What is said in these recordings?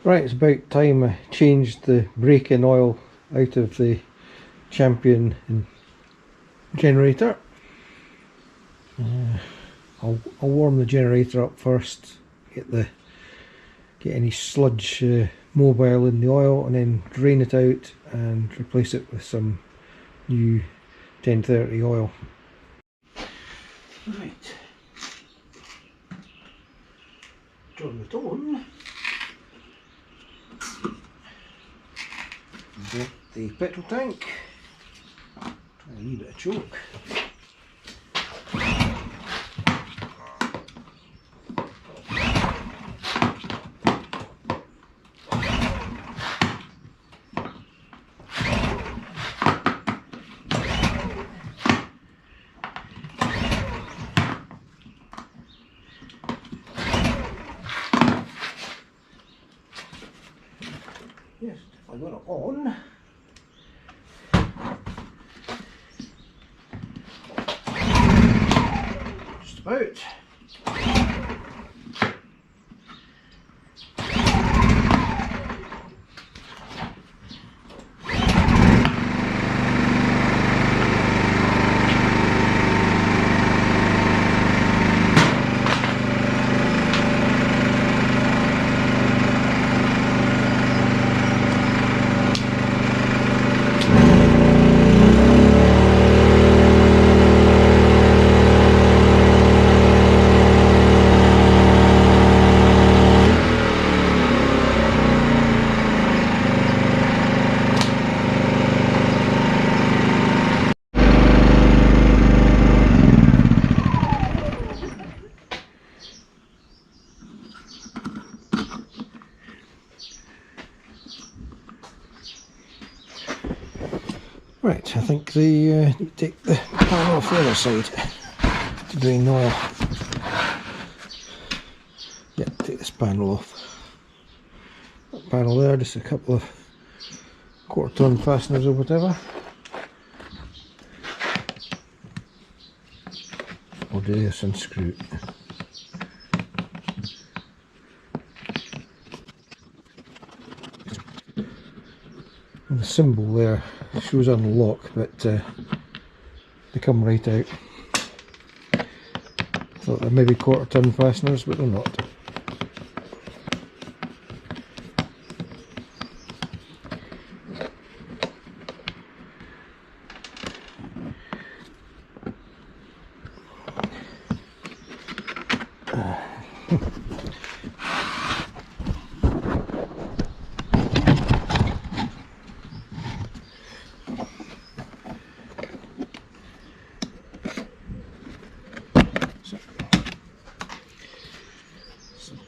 Right, it's about time I changed the brake-in oil out of the Champion generator. I'll warm the generator up first, get any sludge mobile in the oil, and then drain it out and replace it with some new 1030 oil. Right, turn it on. Get the petrol tank. Try a wee bit of choke. Yes, if I got it on. Just about. Right, I think they need to take the panel off the other side to drain the oil. Yeah, take this panel off. That panel there, just a couple of quarter-ton fasteners or whatever. I'll do this unscrew it. And the symbol there shows unlock, but they come right out. Thought they're maybe quarter-ton fasteners, but they're not.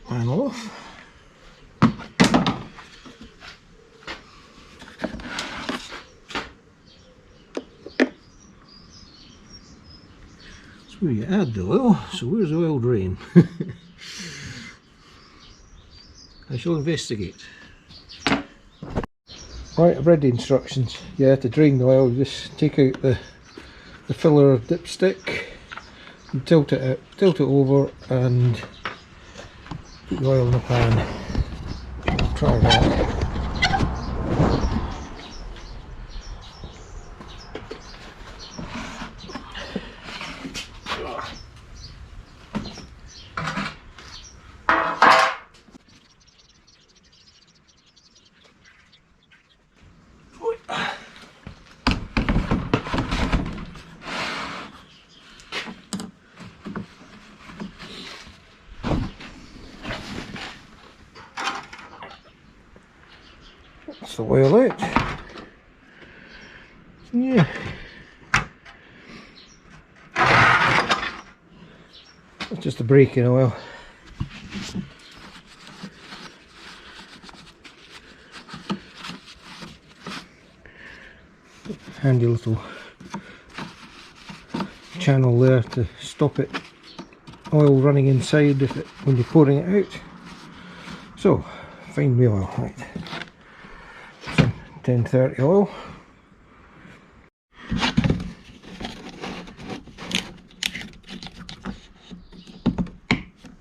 Panel off. That's where you add the oil, so where's the oil drain? I shall investigate. Right, I've read the instructions. Yeah, to drain the oil, you just take out the filler dipstick and tilt it over and put the oil in the pan. Try that. That's the oil out. Yeah. It's just a brake-in oil. Handy little channel there to stop it oil running inside when you're pouring it out. So, find me oil, right. Some 1030 oil.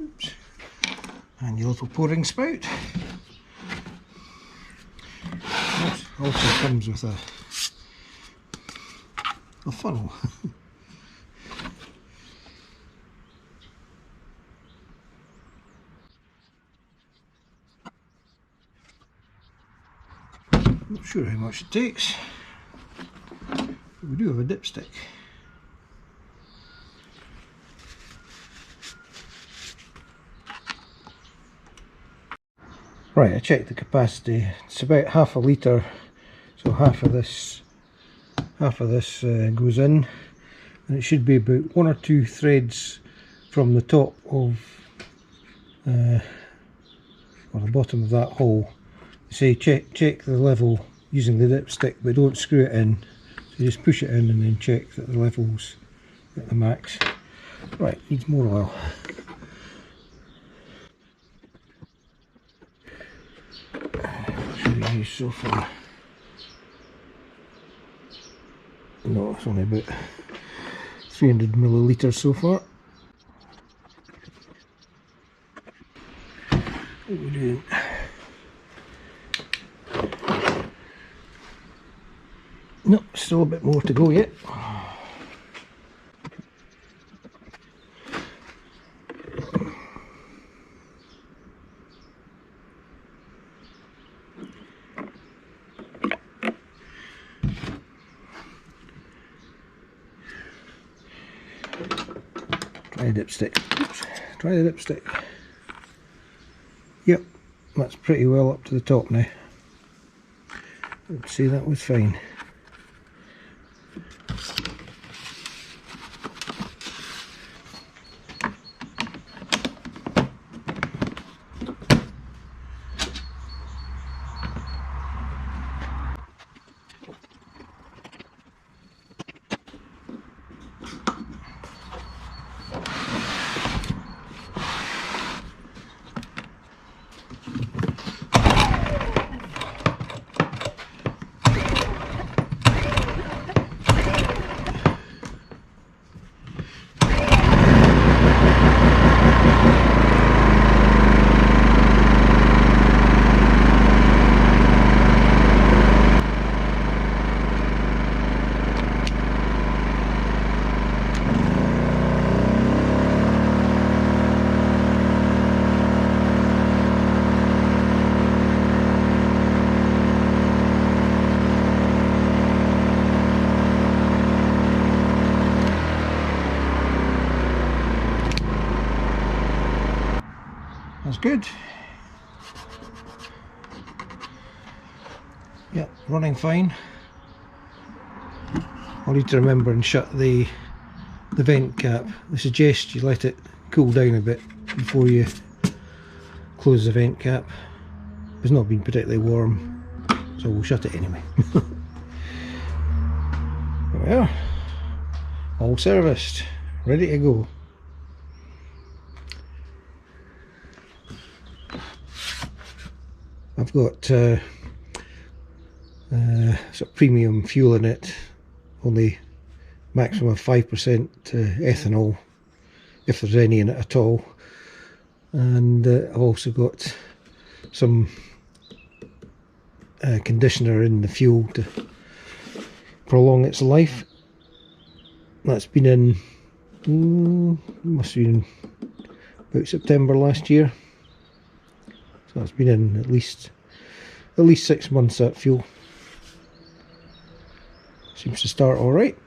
Oops. And your little pouring spout. also comes with a funnel. Not sure how much it takes, but we do have a dipstick. Right, I checked the capacity. It's about half a litre, so half of this goes in, and it should be about 1 or 2 threads from the top of or the bottom of that hole. Say check the level using the dipstick, but don't screw it in. So just push it in and then check that the level's at the max. Right, needs more oil. Should we use so far? No, it's only about 300 millilitres so far. What are we doing? No, still a bit more to go yet. Try the dipstick. Oops. Try the dipstick. Yep, that's pretty well up to the top now. I'd say that was fine. That's good. Yep, running fine. I'll need to remember and shut the vent cap. I suggest you let it cool down a bit before you close the vent cap. It's not been particularly warm, so we'll shut it anyway. There we are. All serviced, ready to go. I've got sort of premium fuel in it, only maximum of 5% ethanol, if there's any in it at all. And I've also got some conditioner in the fuel to prolong its life. That's been in, must have been about September last year. So it's been in at least 6 months, that fuel. Seems to start alright.